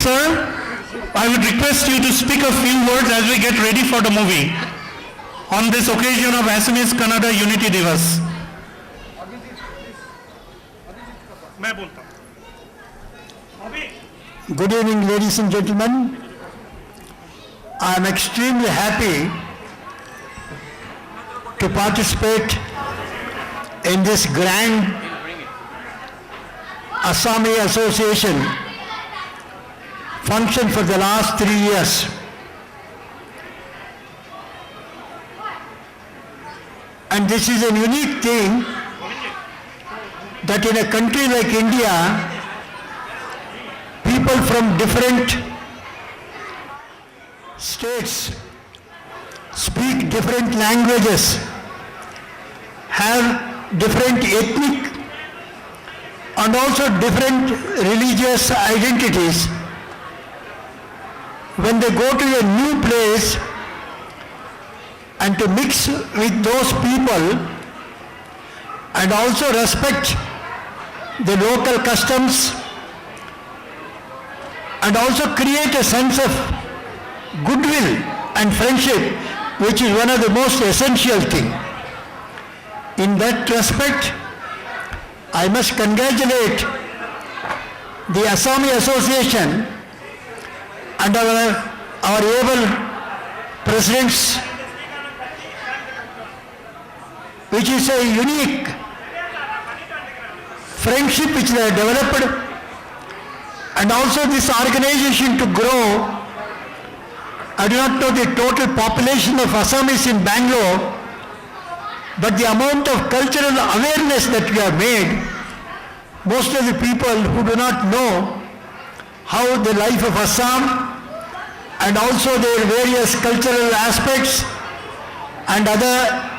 Sir, I would request you to speak a few words as we get ready for the movie on this occasion of Assamese Kannada Unity Divas. Good evening, ladies and gentlemen. I am extremely happy to participate in this grand Assami Association function for the last 3 years. And this is a unique thing that in a country like India, people from different states speak different languages, have different ethnic and also different religious identities. When they go to a new place and to mix with those people and also respect the local customs and also create a sense of goodwill and friendship, which is one of the most essential things. In that respect, I must congratulate the Assami Association and our able presidents, which is a unique friendship which they have developed, and also this organization to grow. I do not know the total population of Assamese in Bangalore, but the amount of cultural awareness that we have made, most of the people who do not know how the life of Assam and also their various cultural aspects and other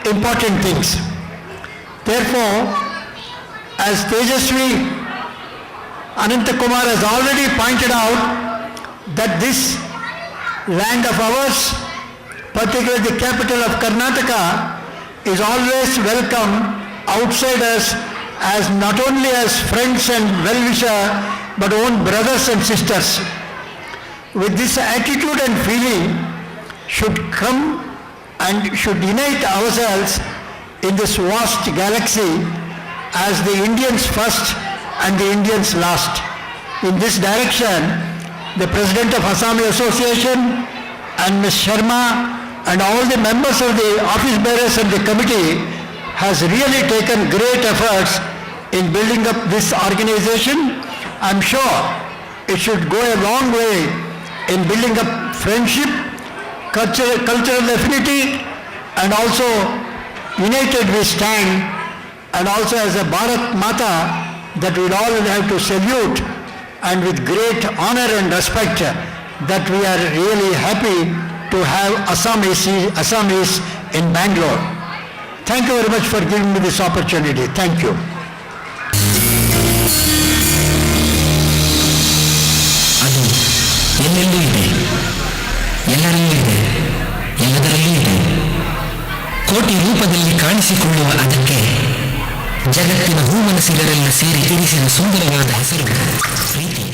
important things. Therefore, as Tejaswi Anantakumar has already pointed out, that this land of ours, particularly the capital of Karnataka, is always welcome outsiders as not only as friends and well-wisher, but own brothers and sisters. With this attitude and feeling should come and should unite ourselves in this vast galaxy as the Indians first and the Indians last. In this direction, the President of Assami Association and Ms. Sharma and all the members of the office bearers and the committee has really taken great efforts in building up this organization. I'm sure it should go a long way in building up friendship, cultural affinity, and also united we stand, and also as a Bharat Mata that we'll all have to salute, and with great honor and respect that we are really happy to have Assamese in Bangalore. Thank you very much for giving me this opportunity. Thank you. ಅದು ಎಲ್ಲೆಲ್ಲೂ ಇದೆ, ಎಲ್ಲರಲ್ಲೂ ಇದೆ, ಎಲ್ಲದರಲ್ಲೂ ಇದೆ. ಕೋಟಿ ರೂಪದಲ್ಲಿ ಕಾಣಿಸಿಕೊಳ್ಳುವ ಅದಕ್ಕೆ ಜಗತ್ತಿನ ಹೂಮನಸಿಗರೆಲ್ಲ ಸೇರಿ ಇರಿಸಿದ ಸುಂದರವಾದ ಹೆಸರು ಪ್ರೀತಿ.